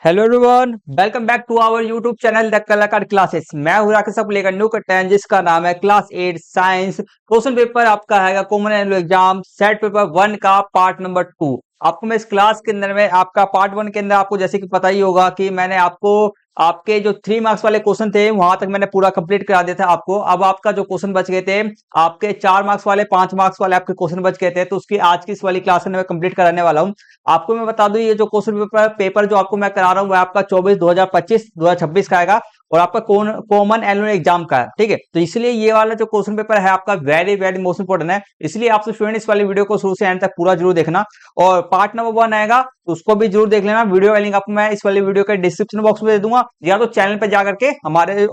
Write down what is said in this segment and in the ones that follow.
Hello everyone, welcome back to our YouTube channel the Kalakar classes. मैं हूं राकेश, सब लेकर न्यू करते हैं जिसका नाम है क्लास 8 साइंस। क्वेश्चन पेपर आपका है common annual exam set paper 1 का पार्ट नंबर 2। आपको मैं इस क्लास के अंदर में आपका पार्ट 1 के अंदर आपको जैसे कि पता ही होगा कि मैंने आपको आपके जो 3 मार्क्स वाले क्वेश्चन थे वहां तक मैंने पूरा कंप्लीट करा दिया था आपको। अब आपका जो क्वेश्चन बच गए थे आपके 4 मार्क्स वाले 5 मार्क्स वाले आपके क्वेश्चन बच गए थे, तो उसकी आज की इस वाली क्लास में मैं कंप्लीट कराने वाला हूं। आपको मैं बता दूं ये जो क्वेश्चन पेपर जो आपको मैं करा रहा हूँ वो आपका 24 2025 2026 का आएगा और आपका कॉमन एनुअल एग्जाम का है। ठीक है, तो इसलिए ये वाला जो क्वेश्चन पेपर है आपका वेरी वेरी मोस्ट इंपोर्टेंट है। इसलिए आपसे स्टूडेंट इस वाली वीडियो को शुरू से एंड तक पूरा जरूर देखना और पार्ट नंबर 1 आएगा तो उसको भी जरूर देख लेना। वीडियो का लिंक आपको मैं इस वाली वीडियो के डिस्क्रिप्शन बॉक्स में दे दूंगा या तो चैनल पे जाकर के हमारे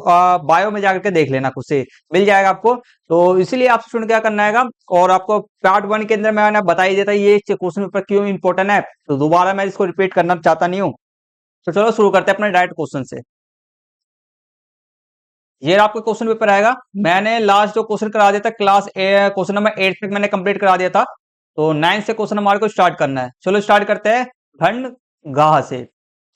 बायो में जाकर के देख लेना, खुद से मिल जाएगा आपको। तो इसीलिए आप स्टूडेंट क्या करना है और आपको पार्ट 1 के अंदर मैंने बता ही देता ये क्वेश्चन पेपर क्यों इंपॉर्टेंट है, तो दोबारा मैं इसको रिपीट करना चाहता नहीं हूं। तो चलो शुरू करते हैं अपने डायरेक्ट क्वेश्चन से। ये आपका क्वेश्चन पेपर आएगा। मैंने लास्ट जो क्वेश्चन करा दिया था क्लास क्वेश्चन नंबर 8 तक मैंने कंप्लीट करा दिया था, तो 9 से क्वेश्चन हमारे को स्टार्ट करना है। चलो स्टार्ट करते हैं खंड गाह से।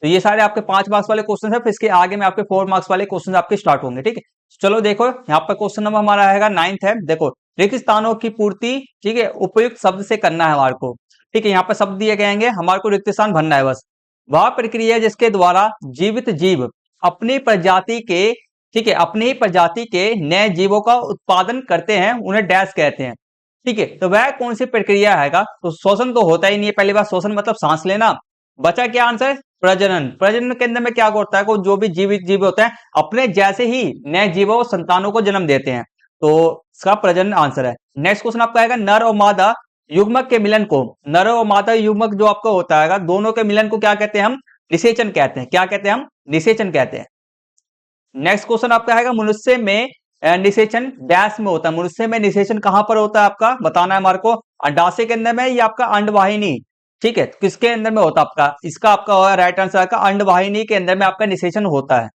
तो ये सारे आपके 5 मार्क्स वाले क्वेश्चन है, फिर इसके आगे में आपके 4 मार्क्स वाले क्वेश्चन आपके स्टार्ट होंगे। ठीक है, चलो देखो यहाँ पर क्वेश्चन नंबर हमारा आएगा 9th है। देखो, रिक्त स्थानों की पूर्ति, ठीक है, उपयुक्त शब्द से करना है हमारे को। ठीक है, यहाँ पर शब्द दिए गए हैं, हमारे को रिक्त स्थान भरना है बस। वह प्रक्रिया जिसके द्वारा जीवित जीव अपनी प्रजाति के, ठीक है, अपनी ही प्रजाति के नए जीवों का उत्पादन करते हैं उन्हें डैश कहते हैं। ठीक है, तो वह कौन सी प्रक्रिया है? तो श्वसन तो होता ही नहीं है, पहली बात श्वसन मतलब सांस लेना। बचा क्या आंसर? प्रजनन। प्रजनन के अंदर में क्या होता है को जो भी जीवित जीव होते हैं अपने जैसे ही नए जीवों संतानों को जन्म देते हैं, तो इसका प्रजनन आंसर है। नेक्स्ट क्वेश्चन आपका आएगा नर और मादा युग्मक के मिलन को, नर और मादा युग्मक जो आपका होता है दोनों के मिलन को क्या कहते हैं? हम निषेचन कहते हैं। क्या कहते हैं? हम निषेचन कहते हैं। नेक्स्ट क्वेश्चन आपका आएगा मनुष्य में निषेचन डैश में होता है। मनुष्य में निषेचन कहां पर होता है आपका बताना है हमारे को। अंडाशय के अंदर में या आपका अंडवाहिनी? ठीक है, किसके अंदर में होता है आपका? इसका आपका राइट आंसर आपका अंडवाहिनी के अंदर में आपका निषेचन होता है।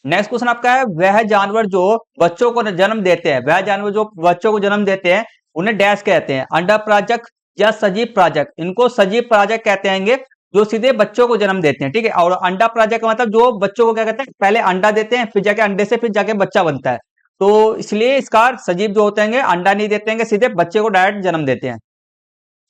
नेक्स्ट क्वेश्चन आपका है वह जानवर जो बच्चों को जन्म देते हैं, वह जानवर जो बच्चों को जन्म देते हैं उन्हें डैश कहते हैं, अंडा प्राजक या सजीव प्राजक? इनको सजीव प्राजक कहते हैं जो सीधे बच्चों को जन्म देते हैं। ठीक है, और अंडा प्राजक का मतलब जो बच्चों को क्या कहते हैं, पहले अंडा देते हैं फिर जाके अंडे से फिर जाके बच्चा बनता है, तो इसलिए इसका सजीव जो होते हैं अंडा नहीं देते हैं, सीधे बच्चे को डायरेक्ट जन्म देते हैं।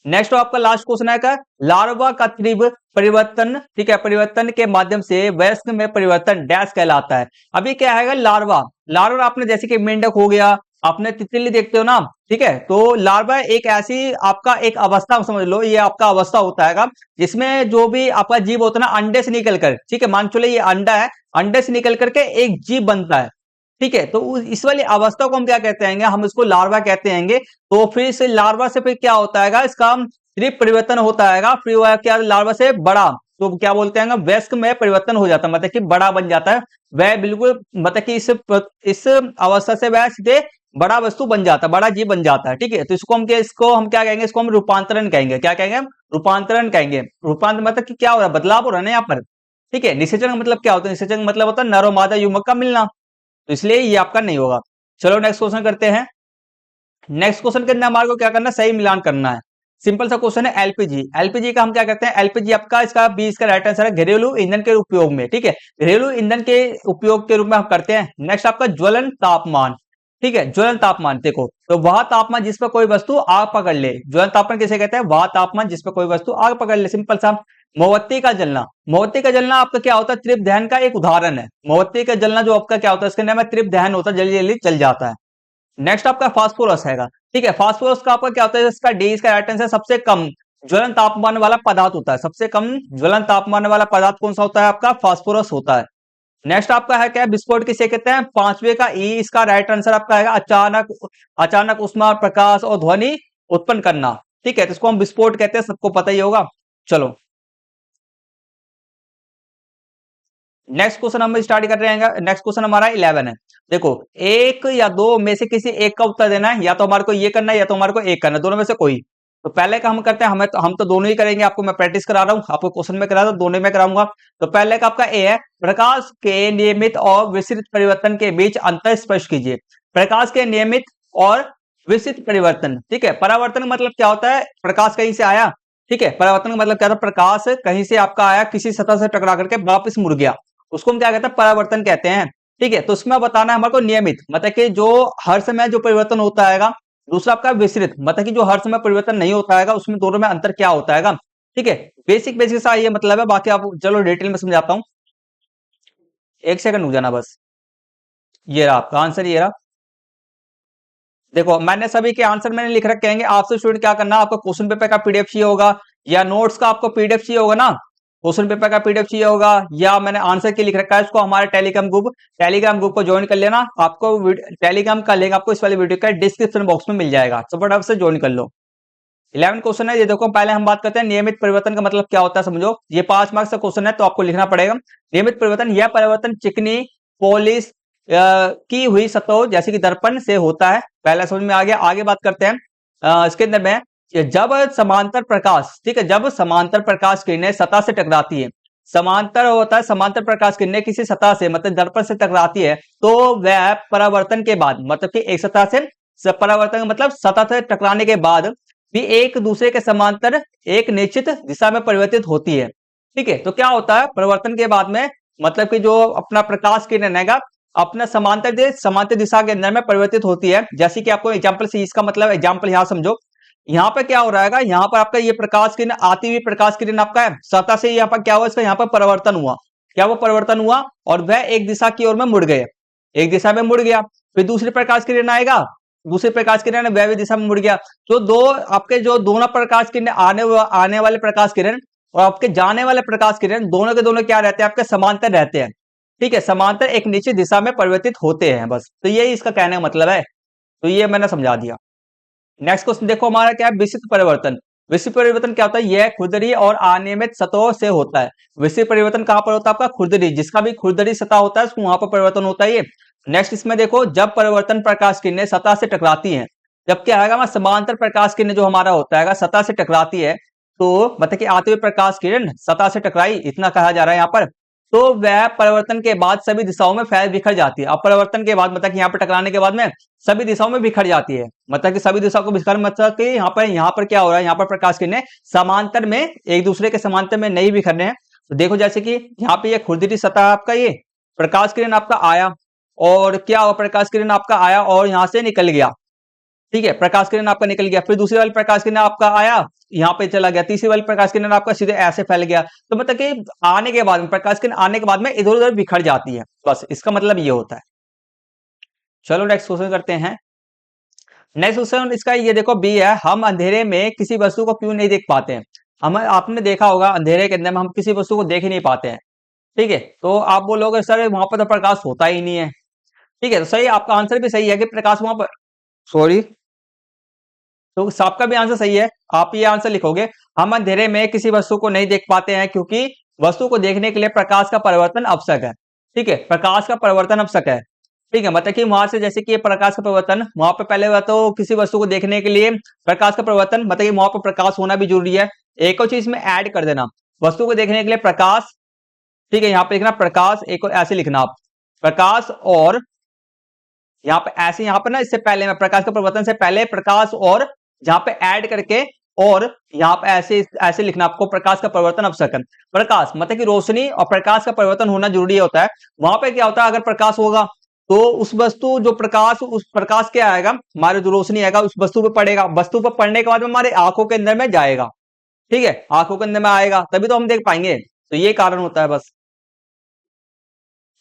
नेक्स्ट आपका लास्ट क्वेश्चन है लार्वा का तीव्र परिवर्तन, ठीक है, परिवर्तन के माध्यम से वयस्क में परिवर्तन डैश कहलाता है। अभी क्या है लार्वा? लार्वा आपने जैसे कि मेंढक हो गया, आपने तितली देखते हो ना, ठीक है, तो लार्वा एक ऐसी आपका एक अवस्था समझ लो, ये आपका अवस्था होता है जिसमें जो भी आपका जीव होता है ना अंडे से निकल कर, ठीक है, मान चलो ये अंडा है, अंडे से निकल करके एक जीव बनता है। ठीक है, तो इस वाली अवस्था को हम क्या कहते हैं? हम इसको लार्वा कहते हैं। तो फिर इस लार्वा से फिर क्या होता है इसका सिर्फ परिवर्तन होता है, फिर वह क्या लार्वा से बड़ा, तो क्या बोलते हैं वयस्क में परिवर्तन हो जाता है, मतलब कि बड़ा बन जाता है वह, बिल्कुल मतलब कि इस अवस्था से वह सीधे बड़ा वस्तु बन जाता है, बड़ा जीव बन जाता है। ठीक है, तो इसको हम क्या कहेंगे? इसको हम रूपांतरण कहेंगे। क्या कहेंगे? हम रूपांतरण कहेंगे। रूपांतरण मतलब कि क्या हो रहा है? बदलाव हो रहा है ना यहाँ पर। ठीक है, निषेचन का मतलब क्या होता है? निषेचन का मतलब होता है नर और मादा युग्मक का मिलना, तो इसलिए ये आपका नहीं होगा। चलो नेक्स्ट क्वेश्चन करते हैं। नेक्स्ट क्वेश्चन के अंदर हमारे को क्या करना है? सही मिलान करना है। सिंपल सा क्वेश्चन है एलपीजी। एलपीजी का हम क्या करते हैं? एलपीजी आपका इसका बी इसका राइट आंसर है घरेलू ईंधन के उपयोग में। ठीक है, घरेलू ईंधन के उपयोग के रूप में हम करते हैं। नेक्स्ट आपका ज्वलन तापमान। ठीक है, ज्वलन तापमान देखो, तो वह तापमान जिस पर कोई वस्तु आग पकड़ ले, ज्वलन तापमान किसे कहते हैं? वह तापमान जिस पर कोई वस्तु आग पकड़ ले। सिंपल सा। मोमबत्ती का जलना, मोमबत्ती का जलना आपका क्या होता है? तृप्त दहन का एक उदाहरण है। मोमबत्ती का जलना जो आपका क्या होता है? इसके अंदर में तृप्त दहन होता है, जल्दी जल्दी चल जाता है। नेक्स्ट आपका फास्फोरस हैगा। ठीक है, फास्फोरस का आपका क्या होता है? इसका डी इसका राइट आंसर सबसे कम ज्वलन तापमान वाला पदार्थ होता है। सबसे कम ज्वलन तापमान वाला पदार्थ कौन सा होता है? आपका फास्फोरस होता है। नेक्स्ट आपका है क्या? विस्फोट किसे कहते हैं? पांचवे का ई इसका राइट आंसर आपका है अचानक, अचानक ऊष्मा प्रकाश और ध्वनि उत्पन्न करना। ठीक है, तो इसको हम विस्फोट कहते हैं, सबको पता ही होगा। चलो नेक्स्ट क्वेश्चन हम स्टार्ट कर रहे हैं। नेक्स्ट क्वेश्चन हमारा 11 है। देखो, एक या दो में से किसी एक का उत्तर देना है, या तो हमारे को ये करना है या तो हमारे को एक करना है, दोनों में से कोई। तो पहले का हम करते हैं, हम तो दोनों ही करेंगे। आपको मैं प्रैक्टिस करा रहा हूँ, आपको क्वेश्चन में करा रहा हूँ, दोनों में कराऊंगा। तो पहले का आपका ए है प्रकाश के नियमित और विस्तृत परिवर्तन के बीच अंतर स्पष्ट कीजिए। प्रकाश के नियमित और विस्तृत परिवर्तन, ठीक है, परावर्तन मतलब क्या होता है? प्रकाश कहीं से आया, ठीक है, परावर्तन का मतलब क्या था, प्रकाश कहीं से आपका आया, किसी सतह से टकरा करके वापस मुड़ गया, उसको हम क्या कहते हैं, परावर्तन कहते हैं। ठीक है, तो उसमें बताना है हमारे को नियमित, मतलब कि जो हर समय जो परिवर्तन होता है, दूसरा आपका विस्तृत, मतलब कि जो हर समय परिवर्तन नहीं होता है, उसमें दोनों में अंतर क्या होता है। ठीक है, बेसिक बेसिक सा ये मतलब है, बाकी आप चलो डिटेल में समझाता हूँ। एक सेकंड रुक जाना बस। ये रहा आपका आंसर, ये रहा। देखो मैंने सभी के आंसर मैंने लिख रखे हैं। आपसे स्टूडेंट क्या करना, आपको क्वेश्चन पेपर का पीडीएफ चाहिए होगा, या नोट्स का आपको पीडीएफ चाहिए होगा ना, क्वेश्चन पेपर का पीडीएफ चाहिए होगा, या मैंने आंसर की लिख रखा है, इसको हमारे टेलीग्राम ग्रुप को ज्वाइन कर लेना। आपको टेलीग्राम का लिंक आपको इस वाले वीडियो का डिस्क्रिप्शन बॉक्स में मिल जाएगा, तो फटाफट से ज्वाइन कर लो। 11 क्वेश्चन है ये, देखो पहले हम बात करते हैं नियमित परिवर्तन का मतलब क्या होता है, समझो। ये 5 मार्क्स का क्वेश्चन है, तो आपको लिखना पड़ेगा। नियमित परिवर्तन, यह परिवर्तन चिकनी पॉलिश की हुई सतह जैसे कि दर्पण से होता है। पहला समझ में आ गया। आगे बात करते हैं इसके अंदर में, जब समांतर प्रकाश, ठीक है, जब समांतर प्रकाश किरणें सतह से टकराती है, समांतर होता है, समांतर प्रकाश किरणें किसी सतह से मतलब दर्पण से टकराती है, तो वह परावर्तन के बाद, मतलब कि एक सतह से परावर्तन मतलब सतह से टकराने के बाद भी एक दूसरे के समांतर एक निश्चित दिशा में परिवर्तित होती है। ठीक है, तो क्या होता है परिवर्तन के बाद में, मतलब कि जो अपना प्रकाश किरण है अपना समांतर दिशा के अंदर में परिवर्तित होती है। जैसे कि आपको एग्जांपल से इसका मतलब एग्जांपल यहां समझो। यहाँ पर क्या हो रहा है, यहाँ पर आपका ये प्रकाश किरण, आती हुई प्रकाश किरण आपका है सतह से, यहाँ पर क्या हुआ, इसका यहाँ पर परिवर्तन हुआ, क्या वो परिवर्तन हुआ, और वह एक दिशा की ओर में मुड़ गए, एक दिशा में मुड़ गया। फिर दूसरी प्रकाश किरण आएगा, दूसरी प्रकाश किरण वह भी दिशा में मुड़ गया। तो दो आपके जो दोनों प्रकाश किरण, आने वाले प्रकाश किरण और आपके जाने वाले प्रकाश किरण, दोनों के दोनों क्या रहते हैं, आपके समांतर रहते हैं। ठीक है, समांतर एक निश्चित दिशा में परिवर्तित होते हैं, बस। तो यही इसका कहने का मतलब है, तो ये मैंने समझा दिया। नेक्स्ट क्वेश्चन देखो हमारा क्या है, विशिष्ट परिवर्तन। विशिष्ट परिवर्तन क्या होता है, यह खुरदरी और अनियमित सतहों से होता है। विशिष्ट परिवर्तन कहां पर होता है, आपका खुरदरी, जिसका भी खुरदरी सतह होता है उसको वहां पर परिवर्तन होता है ये। नेक्स्ट इसमें देखो, जब परिवर्तन प्रकाश किरणें सतह से टकराती हैं, जब क्या आएगा, समांतर प्रकाश किरण जो हमारा होता है सतह से टकराती है, तो मतलब कि आते हुए प्रकाश किरण सतह से टकराई, इतना कहा जा रहा है यहाँ पर। तो वह परिवर्तन के बाद सभी दिशाओं में फैल बिखर जाती है। अब परिवर्तन के बाद मतलब कि यहाँ पर टकराने के बाद में सभी दिशाओं में बिखर जाती है, मतलब कि सभी दिशाओं को बिखर, मतलब कि यहाँ पर क्या हो रहा है, यहाँ पर प्रकाश किरणें समांतर में एक दूसरे के समांतर में नहीं बिखर रहे हैं। तो देखो जैसे कि यहाँ पे ये खुरदरी सतह आपका, ये प्रकाश किरण आपका आया, और क्या हुआ, प्रकाश किरण आपका आया और यहां से निकल गया। ठीक है, प्रकाश किरण आपका निकल गया, फिर दूसरी वाली प्रकाश किरण आपका आया, यहाँ पे चला गया, तीसरी वाली प्रकाश किरण आपका सीधे ऐसे फैल गया। तो मतलब कि आने के बाद में, प्रकाश किरण आने के बाद में इधर उधर बिखर जाती है, बस इसका मतलब ये होता है। चलो नेक्स्ट क्वेश्चन करते हैं। नेक्स्ट क्वेश्चन इसका ये देखो, बी है, हम अंधेरे में किसी वस्तु को क्यों नहीं देख पाते हैं। हम, आपने देखा होगा अंधेरे के अंदर में हम किसी वस्तु को देख ही नहीं पाते हैं। ठीक है, तो आप बोलोगे सर वहां पर तो प्रकाश होता ही नहीं है। ठीक है, तो सही, आपका आंसर भी सही है कि प्रकाश वहां पर, सॉरी, तो सबका भी आंसर सही है। आप ये आंसर लिखोगे, हम अंधेरे में किसी वस्तु को नहीं देख पाते हैं क्योंकि वस्तु को देखने के लिए प्रकाश का परिवर्तन आवश्यक है। ठीक है, प्रकाश का परिवर्तन आवश्यक है। ठीक है, मतलब कि वहां से जैसे कि प्रकाश का परिवर्तन, वहां पे पहले हुआ तो किसी वस्तु को देखने के लिए प्रकाश का परिवर्तन, मतलब कि वहां पर प्रकाश होना भी जरूरी है। एक और चीज में ऐड कर देना, वस्तु को देखने के लिए प्रकाश, ठीक है, यहाँ पे लिखना प्रकाश, एक और ऐसे लिखना आप प्रकाश, और यहाँ पे ऐसे, यहाँ पे ना इससे पहले में प्रकाश का परिवर्तन से पहले प्रकाश, और जहां पे ऐड करके, और यहाँ पे ऐसे ऐसे लिखना आपको, प्रकाश का परिवर्तन आवश्यक है। प्रकाश मतलब कि रोशनी और प्रकाश का परिवर्तन होना जरूरी होता है। वहां पे क्या होता है, अगर प्रकाश होगा तो उस वस्तु जो प्रकाश, उस प्रकाश क्या आएगा, हमारे जो रोशनी आएगा उस वस्तु पे पड़ेगा, वस्तु पे पड़ने के बाद में हमारे आंखों के अंदर में जाएगा। ठीक है, आंखों के अंदर में आएगा तभी तो हम देख पाएंगे, तो ये कारण होता है बस।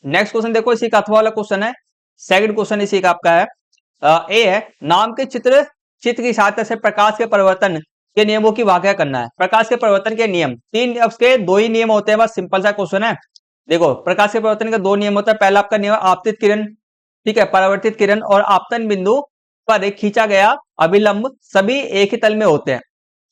नेक्स्ट क्वेश्चन देखो, इसी का अथवा वाला क्वेश्चन है, सेकंड क्वेश्चन इसी का आपका है। ए है, नाम के चित्र की सहायता से प्रकाश के परिवर्तन के नियमों की व्याख्या करना है। प्रकाश के परिवर्तन के नियम तीन, उसके दो ही नियम होते हैं, बस सिंपल सा क्वेश्चन है। देखो प्रकाश के परिवर्तन के दो नियम होता है। पहला आपका नियम आपतित किरण, ठीक है, परावर्तित किरण और आपतन बिंदु पर एक खींचा गया अभिलंब सभी एक ही तल में होते हैं।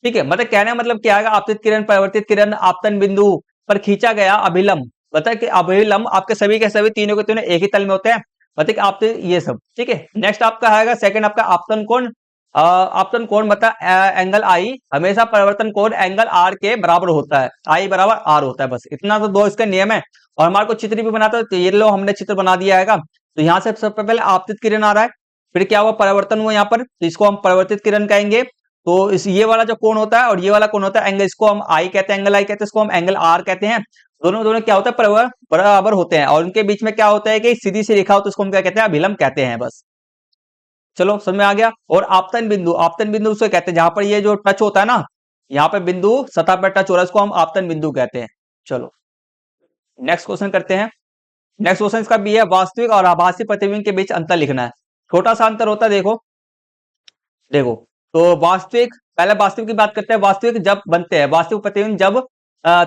ठीक है, मतलब कहने का मतलब क्या है, आपतित किरण, परावर्तित किरण, आपतन बिंदु पर खींचा गया अभिलंब, मतलब कि अभिलंब आपके सभी के सभी तीनों के तीनों एक ही तल में होते हैं, मतलब कि आप ये सब। ठीक है, नेक्स्ट आपका आएगा सेकंड आपका आपतन कोण। आपतन कोण मतलब एंगल आई हमेशा परिवर्तन कोण एंगल आर के बराबर होता है, आई बराबर आर होता है, बस इतना तो दो इसका नियम है। और हमारे को चित्र भी बनाता है, तो ये लो हमने चित्र बना दिया है। तो यहाँ से सबसे पहले आपतित किरण आ रहा है, फिर क्या हुआ, परिवर्तन हुआ यहाँ पर, तो इसको हम परिवर्तित किरण कहेंगे। तो इस ये वाला जो कोण होता है और ये वाला कोण होता है एंगल, इसको हम आई कहते हैं, एंगल आई कहते हैं, इसको हम एंगल आर कहते हैं। दोनों दोनों क्या होता है, बराबर होते हैं, और उनके बीच में क्या होता है कि सीधी सी रेखा हो तो इसको हम क्या कहते हैं, अभिलंब कहते हैं। बस चलो समझ में आ गया। और आपतन बिंदु, आपतन बिंदु उसे कहते हैं जहां पर ये जो टच होता है ना, यहाँ पे बिंदु सतह पर टच हो रहा है, इसको हम आपतन बिंदु कहते हैं। चलो नेक्स्ट क्वेश्चन करते हैं। नेक्स्ट क्वेश्चन इसका भी है, वास्तविक और आभासी प्रतिबिंब के बीच अंतर लिखना है। छोटा सा अंतर होता है, देखो देखो। तो वास्तविक, पहले वास्तविक की बात करते हैं। वास्तविक जब बनते हैं, वास्तविक प्रतिबिंब जब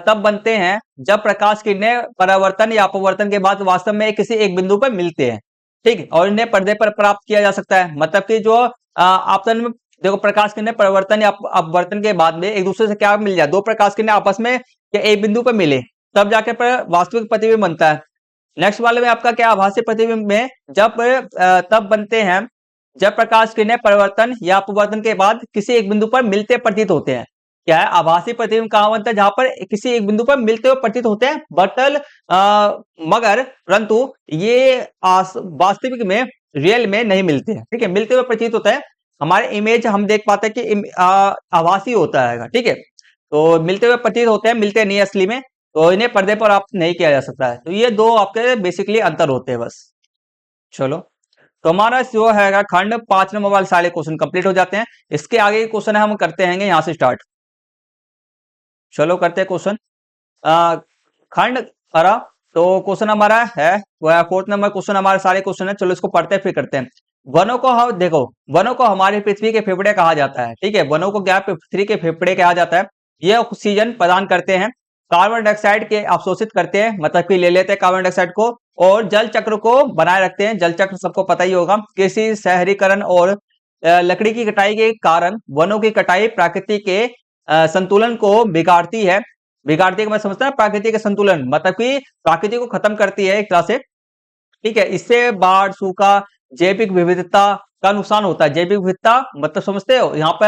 तब बनते हैं जब प्रकाश किरणें परावर्तन या अपवर्तन के बाद वास्तव में किसी एक बिंदु पर मिलते हैं, ठीक है, और इन्हें पर्दे पर प्राप्त किया जा सकता है। मतलब कि जो आपतन में देखो, प्रकाश किरणें परिवर्तन या अपवर्तन के बाद में एक दूसरे से क्या मिल जाए, दो प्रकाश किरणें आपस में या एक बिंदु पर मिले, तब जाके पर वास्तविक प्रतिबिंब बनता है। नेक्स्ट वाले में आपका क्या, आभासी प्रतिबिंब में जब तब बनते हैं जब प्रकाश किरणें परिवर्तन या अपवर्तन के बाद किसी एक बिंदु पर मिलते प्रतीत होते हैं। क्या है, आभासी प्रतिबिंब कहां बनता है, जहां पर किसी एक बिंदु पर मिलते हुए प्रतीत होते हैं, मगर परंतु ये वास्तविक में, रियल में नहीं मिलते हैं। ठीक है, मिलते हुए प्रतीत होता है। हमारे इमेज हम देख पाते हैं कि आभासी होता है, ठीक है, तो मिलते हुए प्रतीत होते हैं, मिलते नहीं असली में, तो इन्हें पर्दे पर आप नहीं किया जा सकता है। तो ये दो आपके बेसिकली अंतर होते हैं बस। चलो, तो हमारा जो है खंड 5 नंबर वाले सारे क्वेश्चन कंप्लीट हो जाते हैं। इसके आगे क्वेश्चन हम करते हैं यहाँ से स्टार्ट। चलो करते हैं क्वेश्चन खंड 12। तो क्वेश्चन हमारा है वह 4th नंबर क्वेश्चन, हमारे सारे क्वेश्चन है। चलो इसको पढ़ते हैं फिर करते हैं। वनों को हम देखो, वनों को हमारी पृथ्वी के फेफड़े कहा जाता है। ठीक है, वनों को क्या पृथ्वी के फेफड़े कहा जाता है। ये ऑक्सीजन प्रदान करते हैं, कार्बन डाइऑक्साइड के अवशोषित करते हैं, मतलब कि ले लेते हैं कार्बन डाइऑक्साइड को, और जल चक्र को बनाए रखते हैं। जल चक्र सबको पता ही होगा। कृषि, शहरीकरण और लकड़ी की कटाई के कारण वनों की कटाई प्रकृति के संतुलन को बिगाड़ती है। बिगाड़ती है मैं समझता है, प्रकृति के संतुलन मतलब कि प्रकृति को खत्म करती है एक तरह से। ठीक है, इससे बाढ़, सूखा, जैविक विविधता का नुकसान होता है। जैविक विविधता मतलब समझते हो, यहाँ पर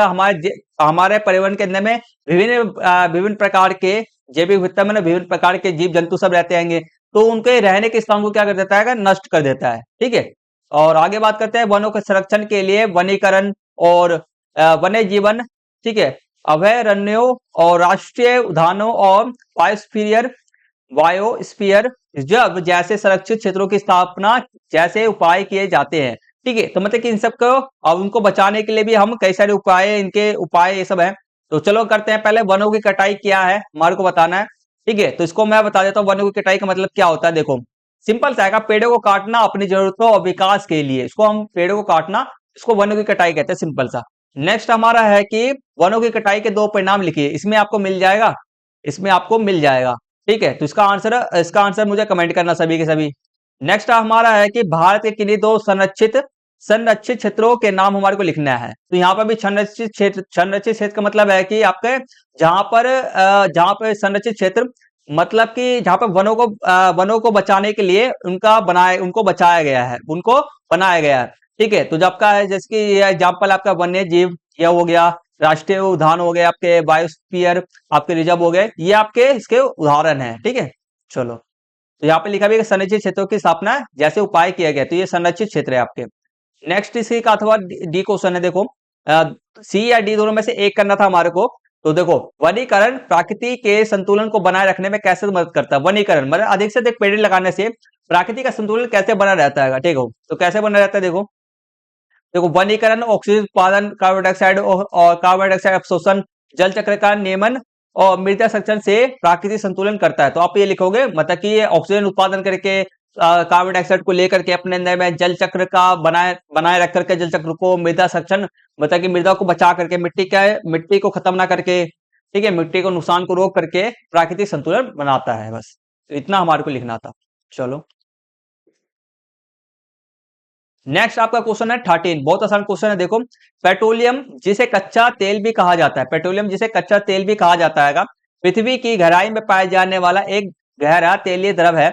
हमारे पर्यावरण के अंदर में विभिन्न प्रकार के जैविक विविधता में विभिन्न प्रकार के जीव जंतु सब रहते हैं, तो उनके रहने के स्थान को क्या कर देता है, नष्ट कर देता है। ठीक है, और आगे बात करते हैं वनों के संरक्षण के लिए वनीकरण और वन्य जीवन, ठीक है, अभयारण्यों और राष्ट्रीय उद्यानों और बायोस्फीयर रिजर्व जैसे संरक्षित क्षेत्रों की स्थापना जैसे उपाय किए जाते हैं। ठीक है, तो मतलब कि इन सब को और उनको बचाने के लिए भी हम कई सारे उपाय, इनके उपाय ये सब है। तो चलो करते हैं। पहले वनों की कटाई क्या है हमारे को बताना है। ठीक है, तो इसको मैं बता देता हूँ वनों की कटाई का मतलब क्या होता है। देखो सिंपल सा है, पेड़ों को काटना अपनी जरूरतों और विकास के लिए, इसको हम पेड़ों को काटना, इसको वनों की कटाई कहते हैं, सिंपल सा। नेक्स्ट हमारा है कि वनों की कटाई के 2 परिणाम लिखिए। इसमें आपको मिल जाएगा, इसमें आपको मिल जाएगा। ठीक है, तो इसका आंसर मुझे कमेंट करना सभी के सभी। नेक्स्ट हमारा है कि भारत के किन्हीं 2 संरक्षित क्षेत्रों के नाम हमारे को लिखना है। तो यहाँ पर भी संरक्षित क्षेत्र का मतलब है कि आपके जहां पर संरक्षित क्षेत्र मतलब कि जहां पर वनों को बचाने के लिए उनको बचाया गया है, उनको बनाया गया है। ठीक है, तो जब का है जैसे कि एग्जाम्पल आपका वन्य जीव यह हो गया, राष्ट्रीय उद्यान हो गए, आपके बायोस्फीयर आपके रिजर्व हो गए, ये आपके इसके उदाहरण है। ठीक है, चलो तो यहाँ पे लिखा भी है संरक्षित क्षेत्रों की स्थापना जैसे उपाय किया गया, तो ये संरक्षित क्षेत्र है आपके। नेक्स्ट इसी का अथवा डी क्वेश्चन है। देखो सी या डी दोनों में से एक करना था हमारे को। तो देखो वनीकरण प्रकृति के संतुलन को बनाए रखने में कैसे मदद करता है। वनीकरण मतलब अधिक से अधिक पेड़ लगाने से प्रकृति का संतुलन कैसे बना रहता है। ठीक है, तो कैसे बना रहता है, देखो वनीकरण ऑक्सीजन उत्पादन, कार्बन डाइऑक्साइड और कार्बन डाइऑक्साइड अवशोषण, जल चक्र का नियमन और मृदा संरक्षण से प्राकृतिक संतुलन करता है। तो आप ये लिखोगे मतलब कि ये ऑक्सीजन उत्पादन करके कार्बन डाइऑक्साइड को लेकर के अपने अंदर में जल चक्र का बनाए रख करके जल चक्र को, मृदा संरक्षण मतलब कि मृदा को बचा करके, मिट्टी को खत्म ना करके, ठीक है, मिट्टी को नुकसान को रोक करके प्राकृतिक संतुलन बनाता है। बस तो इतना हमारे को लिखना था। चलो नेक्स्ट आपका क्वेश्चन है 13, बहुत आसान क्वेश्चन है। देखो पेट्रोलियम जिसे कच्चा तेल भी कहा जाता है, पेट्रोलियम जिसे कच्चा तेल भी कहा जाता है, पृथ्वी की गहराई में पाए जाने वाला एक गहरा तेलीय द्रव है।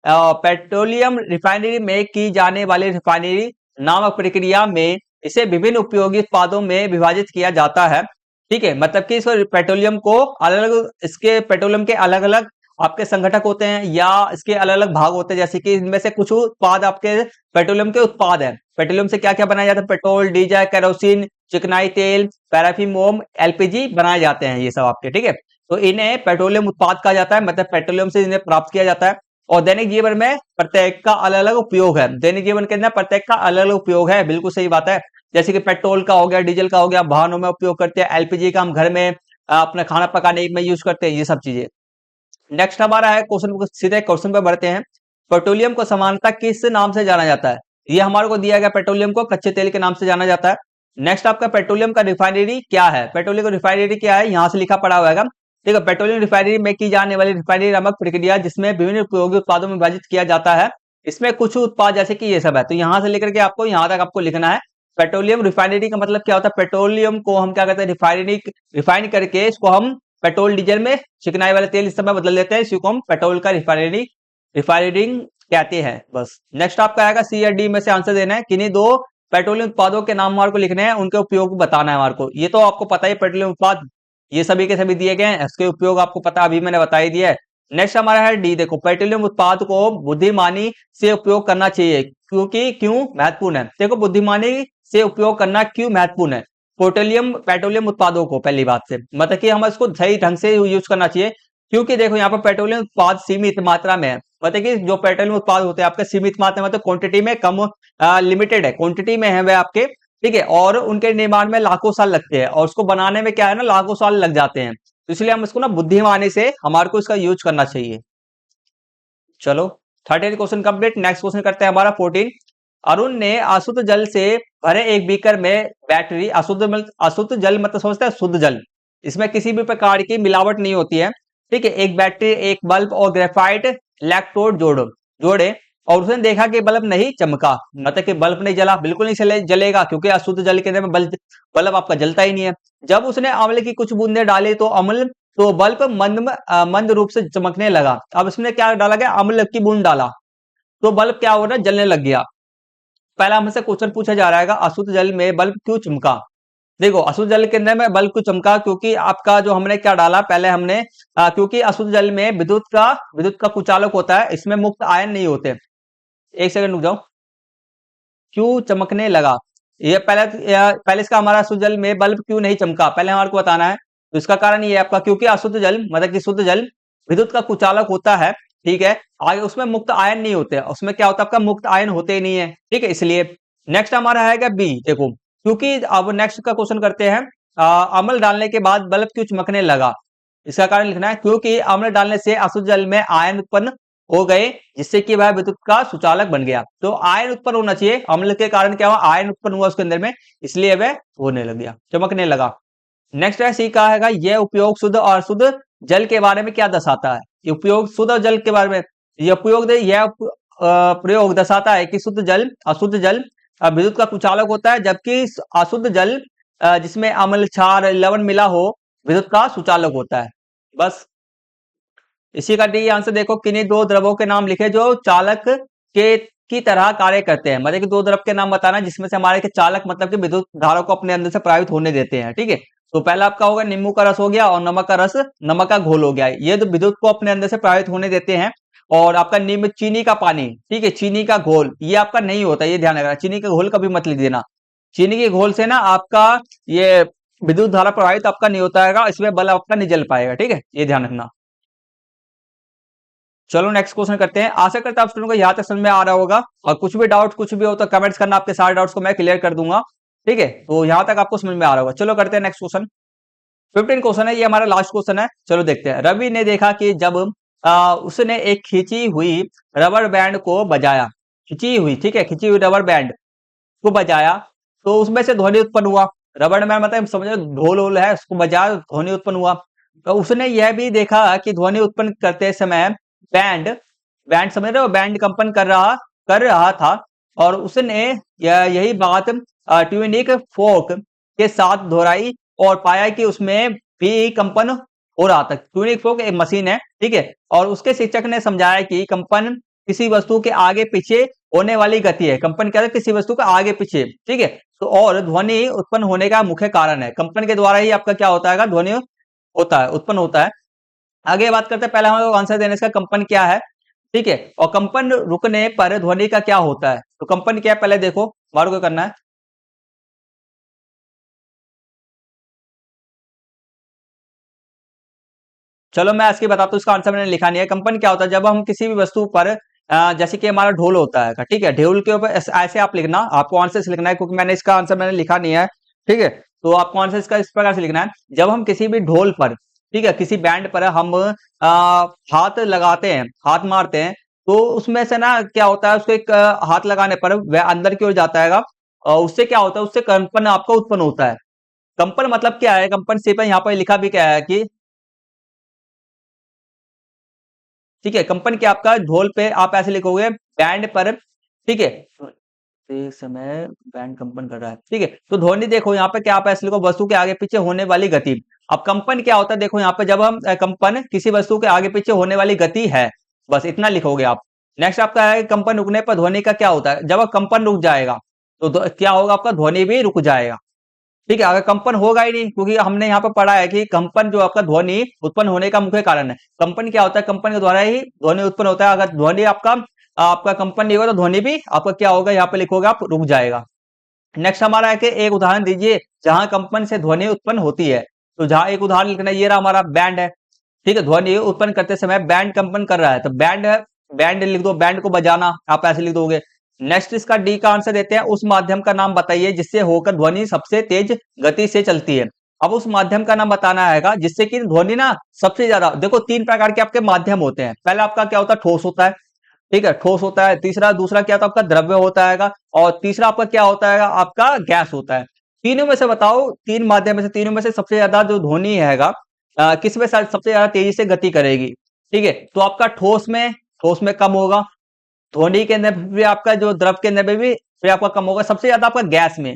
पेट्रोलियम रिफाइनरी में की जाने वाली रिफाइनरी नामक प्रक्रिया में इसे विभिन्न उपयोगी उत्पादों में विभाजित किया जाता है। ठीक है, मतलब कि इस पेट्रोलियम को अलग अलग, इसके पेट्रोलियम के अलग अलग आपके संगठक होते हैं या इसके अलग अलग भाग होते हैं, जैसे कि इनमें से कुछ उत्पाद आपके पेट्रोलियम के उत्पाद हैं। पेट्रोलियम से क्या क्या बनाया जाता है? पेट्रोल, डीजल, केरोसिन, चिकनाई तेल, पैराफिन मोम, एलपीजी बनाए जाते हैं ये सब आपके, ठीक है। तो इन्हें पेट्रोलियम उत्पाद कहा जाता है, मतलब पेट्रोलियम से इन्हें प्राप्त किया जाता है। और दैनिक जीवन में प्रत्येक का अलग अलग उपयोग है। दैनिक जीवन के अंदर प्रत्येक का अलग अलग उपयोग है, बिल्कुल सही बात है। जैसे कि पेट्रोल का हो गया, डीजल का हो गया, वाहनों में उपयोग करते हैं। एलपीजी का हम घर में अपना खाना पकाने में यूज करते हैं, ये सब चीजें। नेक्स्ट हमारा है क्वेश्चन, सीधे क्वेश्चन पे बढ़ते हैं। पेट्रोलियम को सामान्यतः किस नाम से जाना जाता है? ये हमारे को दिया गया, पेट्रोलियम को कच्चे तेल के नाम से जाना जाता है। नेक्स्ट आपका पेट्रोलियम का रिफाइनरी क्या है? पेट्रोलियम का रिफाइनरी क्या है? यहाँ से लिखा पड़ा हुआ है। ठीक है, पेट्रोलियम रिफाइनरी में की जाने वाली रिफाइनरी नामक प्रक्रिया जिसमें विभिन्न उपयोगी उत्पादों में विभाजित किया जाता है। इसमें कुछ उत्पाद जैसे कि ये सब है, तो यहाँ से लेकर के आपको यहाँ तक आपको लिखना है। पेट्रोलियम रिफाइनरी का मतलब क्या होता है? पेट्रोलियम को हम क्या कहते हैं? रिफाइन करके इसको हम पेट्रोल डीजल में चिकनाई वाले तेल इस समय बदल देते हैं, इसी को हम पेट्रोल का रिफाइनरिंग कहते हैं। बस नेक्स्ट आपका आएगा सी या डी में से आंसर देना है। किन्हीं दो पेट्रोलियम उत्पादों के नाम हमारे को लिखने हैं, उनके उपयोग बताना है हमारे को। ये तो आपको पता है, पेट्रोलियम उत्पाद ये सभी के सभी दिए गए हैं, इसके उपयोग आपको पता, अभी मैंने बता ही दिया है। नेक्स्ट हमारा है डी, देखो पेट्रोलियम उत्पाद को बुद्धिमानी से उपयोग करना चाहिए, क्योंकि क्यों महत्वपूर्ण है? देखो बुद्धिमानी से उपयोग करना क्यों महत्वपूर्ण है? पेट्रोलियम उत्पादों को, पहली बात से मतलब कि हम इसको सही ढंग से यूज करना चाहिए, क्योंकि देखो यहाँ पर पेट्रोलियम उत्पाद सीमित मात्रा में है। मतलब कि जो पेट्रोलियम उत्पाद होते हैं आपके सीमित मात्रा में, मतलब क्वांटिटी में कम, लिमिटेड है, क्वांटिटी में है वे आपके, ठीक है। और उनके निर्माण में लाखों साल लगते हैं, और उसको बनाने में क्या है ना, लाखों साल लग जाते हैं। तो इसलिए हम इसको ना बुद्धिमानी से हमारे को इसका यूज करना चाहिए। चलो 13 क्वेश्चन कंप्लीट। नेक्स्ट क्वेश्चन करते हैं हमारा 14। अरुण ने अशुद्ध जल से भरे एक बीकर में बैटरी, अशुद्ध जल मतलब समझते हैं शुद्ध जल, इसमें किसी भी प्रकार की मिलावट नहीं होती है, ठीक है। एक बैटरी, एक बल्ब और ग्रेफाइट इलेक्ट्रोड जोड़े और उसने देखा कि बल्ब नहीं चमका, मतलब कि बल्ब नहीं जला, बिल्कुल नहीं जलेगा, क्योंकि अशुद्ध जल के अंदर में बल्ब आपका जलता ही नहीं है। जब उसने अम्ल की कुछ बूंदे डाली तो बल्ब मंद रूप से चमकने लगा। अब इसमें क्या डाला गया? अम्ल की बूंद डाला, तो बल्ब क्या हो रहा है? जलने लग गया। पहला हमसे क्वेश्चन पूछा जा रहा है, अशुद्ध जल में बल्ब क्यों चमका? देखो अशुद्ध जल के अंदर में बल्ब क्यों चमका? क्योंकि आपका जो हमने क्या डाला पहले हमने, क्योंकि अशुद्ध जल में विद्युत का कुचालक होता है, इसमें मुक्त आयन नहीं होते। एक सेकंड रुक जाओ। क्यों चमकने लगा? ये पहले इसका हमारा अशुद्ध जल में बल्ब क्यों नहीं चमका, पहले हमारे को बताना है। तो इसका कारण ये है आपका, क्योंकि अशुद्ध जल मतलब कि शुद्ध जल विद्युत का कुचालक होता है, ठीक है। आगे उसमें मुक्त आयन नहीं होते, उसमें क्या होता है आपका? मुक्त आयन होते ही नहीं है, ठीक है, इसलिए। नेक्स्ट हमारा है बी, देखो क्योंकि, अब नेक्स्ट का क्वेश्चन करते हैं, अम्ल डालने के बाद बल्ब क्यों चमकने लगा? इसका कारण लिखना है, क्योंकि अम्ल डालने से अशुद्ध जल में आयन उत्पन्न हो गए, जिससे कि वह विद्युत का सुचालक बन गया। तो आयन उत्पन्न होना चाहिए, अम्ल के कारण क्या हुआ? आयन उत्पन्न हुआ उसके अंदर में, इसलिए वह होने लग गया, चमकने लगा। नेक्स्ट है सी का है, यह उपयोग शुद्ध और अशुद्ध जल के बारे में क्या दर्शाता है? ये उपयोग शुद्ध और जल के बारे में, यह प्रयोग दर्शाता है कि अशुद्ध जल विद्युत का कुचालक होता है, जबकि अशुद्ध जल जिसमें अम्ल, क्षार, लवण मिला हो, विद्युत का सुचालक होता है। बस इसी का डी आंसर देखो। किन्हीं दो द्रवों के नाम लिखे जो चालक के की तरह कार्य करते हैं, मतलब कि दो द्रव के नाम बताना जिसमें से हमारे के चालक मतलब कि विद्युत धारा को अपने अंदर से प्रभावित होने देते हैं, ठीक है। तो पहला आपका होगा नींबू का रस हो गया, और नमक का घोल हो गया, ये तो विद्युत को अपने अंदर से प्रभावित होने देते हैं। और आपका नींबू, चीनी का पानी, ठीक है, चीनी का घोल ये आपका नहीं होता, ये ध्यान रखना। चीनी का घोल कभी मत लिख देना। चीनी के घोल से ना आपका ये विद्युत धारा प्रभावित आपका नहीं होता है, इसमें बल्ब आपका नहीं जल पाएगा, ठीक है, ये ध्यान रखना। चलो नेक्स्ट क्वेश्चन करते हैं। आशा करता हूं आप स्टूडेंट को यहाँ तक समझ में आ रहा होगा, और कुछ भी डाउट कुछ भी हो तो कमेंट्स करना, आपके सारे डाउट्स को मैं क्लियर कर दूंगा, ठीक है। तो यहाँ तक आपको समझ में आ रहा होगा। चलो करते हैं नेक्स्ट क्वेश्चन। 15 क्वेश्चन है, ये हमारा लास्ट क्वेश्चन है। चलो देखते हैं। रवि ने देखा कि जब उसने एक खींची हुई रबर बैंड को बजाया, खींची हुई, ठीक है, खींची हुई रबर बैंड को बजाया, तो उसमें से ध्वनि उत्पन्न हुआ। रबर बैंड मतलब समझो ढोल वोल है, उसको बजाया, ध्वनि उत्पन्न हुआ। तो उसने यह भी देखा कि ध्वनि उत्पन्न करते समय बैंड बैंड समझ रहे हो, बैंड कंपन कर रहा था, और उसने यही बात ट्यूनिक फोक के साथ दोहराई और पाया कि उसमें भी कंपन हो रहा था। ट्यूनिक फोक एक मशीन है, ठीक है, और उसके शिक्षक ने समझाया कि कंपन किसी वस्तु के आगे पीछे होने वाली गति है। कंपन क्या है? किसी वस्तु का आगे पीछे, ठीक है। तो और ध्वनि उत्पन्न होने का मुख्य कारण है, कंपन के द्वारा ही आपका क्या होता है? ध्वनि होता है, उत्पन्न होता है। आगे बात करते हैं, पहले हम लोग आंसर देने इसका कंपन क्या है, ठीक है। और कंपन रुकने पर ध्वनि का क्या होता है, तो कंपन क्या है पहले देखो, बार को करना है। चलो मैं इसकी बताता हूँ, इसका आंसर मैंने लिखा नहीं है। कंपन क्या होता है, जब हम किसी भी वस्तु पर जैसे कि हमारा ढोल होता है, ठीक है, ढोल के ऊपर ऐसे आप लिखना, आपको आंसर से लिखना है, क्योंकि मैंने इसका आंसर मैंने लिखा नहीं है, ठीक है। तो आपको आंसर इसका इस प्रकार से लिखना है, जब हम किसी भी ढोल पर, ठीक है, किसी बैंड पर हम हाथ लगाते हैं, हाथ मारते हैं, तो उसमें से ना क्या होता है, उसको एक हाथ लगाने पर वह अंदर की ओर जाता है, और उससे क्या होता है, उससे कंपन आपका उत्पन्न होता है। कंपन मतलब क्या है, कंपन सिर्फ यहाँ पर लिखा भी क्या है कि, ठीक है, कंपन क्या आपका ढोल पे आप ऐसे लिखोगे बैंड पर, ठीक है, एक समय बैंड कंपन कर रहा है, ठीक है। तो ध्वनि देखो यहाँ पे क्या आप ऐसे लिखो, वस्तु के आगे पीछे होने वाली गति। अब कंपन क्या होता है, देखो यहाँ पे जब हम कंपन किसी वस्तु के आगे पीछे होने वाली गति है, बस इतना लिखोगे आप। नेक्स्ट आपका है कंपन रुकने पर ध्वनि का क्या होता है, जब कंपन रुक जाएगा तो क्या होगा, आपका ध्वनि भी रुक जाएगा, ठीक है। अगर कंपन होगा ही नहीं, क्योंकि हमने यहाँ पर पढ़ा है कि कंपन जो आपका ध्वनि उत्पन्न होने का मुख्य कारण है। कंपन क्या होता है, कंपन के द्वारा ही ध्वनि उत्पन्न होता है। अगर ध्वनि आपका आपका कंपन नहीं होगा तो ध्वनि भी आपका क्या होगा, यहाँ पे लिखोगे आप, रुक जाएगा। नेक्स्ट हमारा है कि एक उदाहरण दीजिए जहां कंपन से ध्वनि उत्पन्न होती है। तो जहां एक उदाहरण लिखना है, ये रहा हमारा बैंड है, ठीक है, ध्वनि उत्पन्न करते समय बैंड कंपन कर रहा है, तो बैंड है, बैंड लिख दो, बैंड को बजाना आप ऐसे लिख दोगे। नेक्स्ट इसका डी का आंसर देते हैं, उस माध्यम का नाम बताइए जिससे होकर ध्वनि सबसे तेज गति से चलती है। अब उस माध्यम का नाम बताना है जिससे कि ध्वनि ना सबसे ज्यादा, देखो तीन प्रकार के आपके माध्यम होते हैं। पहला आपका क्या होता है, ठोस होता है, ठीक है, ठोस होता है। तीसरा दूसरा क्या होता है आपका, द्रव्य होता है, और तीसरा आपका क्या होता है, आपका गैस होता है। तीनों में से बताओ, तीन माध्यम में से, तीनों में से सबसे ज्यादा जो ध्वनि है किस में सबसे ज्यादा तेजी से गति करेगी, ठीक है। तो आपका ठोस में कम होगा, ध्वनि के अंदर भी आपका जो द्रव के अंदर में भी फिर आपका कम होगा, सबसे ज्यादा आपका गैस में,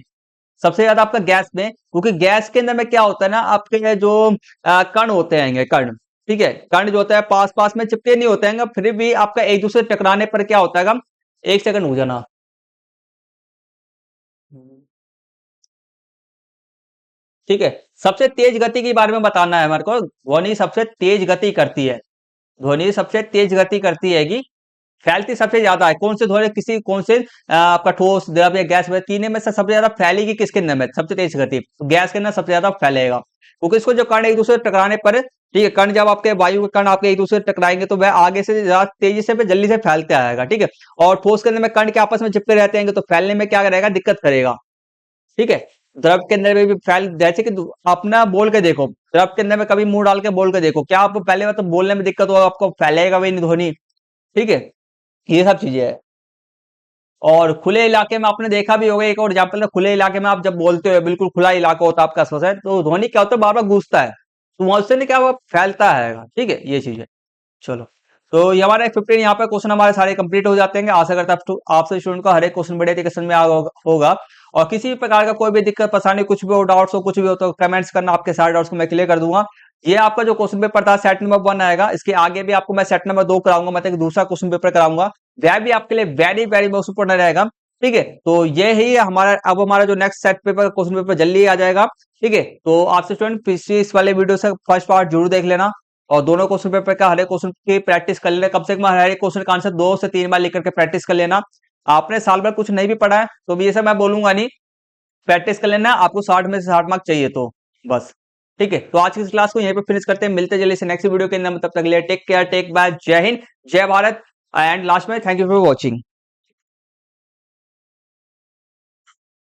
सबसे ज्यादा आपका गैस में, क्योंकि गैस के अंदर में क्या होता है ना, आपके जो कण होते हैं, कण, ठीक है, कण जो होता है पास पास में चिपके नहीं होते हैं, फिर भी आपका एक दूसरे से टकराने पर क्या होता है, एक सेकंड हो जाना, ठीक है। सबसे तेज गति के बारे में बताना है हमारे को, ध्वनि सबसे तेज गति करती है, ध्वनि सबसे तेज गति करती है कि फैलती सबसे ज्यादा है, कौन से ध्वनि, किसी कौन से आपका ठोस द्रव या गैस में, तीनों में से सबसे ज्यादा फैलेगी किसके अंदर में, सबसे तेज गति, तो गैस के अंदर सबसे ज्यादा फैलेगा, क्योंकि इसको जो कण एक दूसरे से टकराने पर, ठीक है, कण जब आपके वायु के कण आपके एक दूसरे से टकराएंगे तो वह आगे से ज्यादा तेजी से जल्दी से फैलते आएगा, ठीक है। और ठोस के अंदर में कण के आपस में चिपके रहते हैं तो फैलने में क्या करेगा, दिक्कत करेगा, ठीक है। द्रव के अंदर में भी फैल, जैसे कि अपना बोल के देखो, द्रव के अंदर में कभी मुंह डाल के बोल के देखो, क्या आपको पहले बार तो बोलने में दिक्कत होगा, आपको फैलेगा भी नहीं ध्वनि, ठीक है। ये सब चीजें है। और खुले इलाके में आपने देखा भी होगा, एक और एग्जाम्पल है, खुले इलाके में आप जब बोलते हो, बिल्कुल खुला इलाका होता है आपका आसपास है, तो ध्वनि क्या होता है, बार बार गूंजता है, तो वहां से नहीं क्या वो फैलता है, ठीक है, ये चीज है। चलो, तो ये हमारे 15 यहाँ पे क्वेश्चन हमारे सारे कंप्लीट हो जाते हैं। आशा करता हूँ आपसे स्टूडेंट का हर एक क्वेश्चन बढ़िया तरीके से में होगा। और किसी भी प्रकार का कोई भी दिक्कत परेशानी, कुछ भी हो, डाउट्स हो, कुछ भी हो, तो कमेंट्स करना, आपके सारे डाउट्स को मैं क्लियर कर दूंगा। ये आपका जो क्वेश्चन पेपर था सेट नंबर 1 आएगा, इसके आगे भी आपको मैं सेट नंबर 2 कराऊंगा, मतलब दूसरा क्वेश्चन पेपर कराऊंगा, वह भी आपके लिए वेरी वेरी मोस्ट इंपोर्टेंट रहेगा, ठीक है। तो ये ही हमारा, अब हमारा जो next set paper question paper जल्दी आ जाएगा, ठीक है। तो आपसे स्टूडेंट इस वाले वीडियो से फर्स्ट पार्ट जरूर देख लेना, और दोनों क्वेश्चन पेपर का हर एक क्वेश्चन की प्रैक्टिस कर लेना, कम से कम हर एक क्वेश्चन का आंसर 2 से 3 बार लिख करके प्रैक्टिस कर लेना। आपने साल भर कुछ नहीं भी पढ़ा है तो भी ये सब मैं बोलूंगा नहीं, प्रैक्टिस कर लेना, आपको 60 में से 60 मार्क चाहिए तो बस, ठीक है। तो आज की इस क्लास को यहीं पे फिनिश करते हैं, मिलते जल्दी से नेक्स्ट वीडियो के अंदर, तब तक के लिए टेक केयर, टेक बाय, जय हिंद, जय भारत, एंड लास्ट में थैंक यू फॉर वॉचिंग।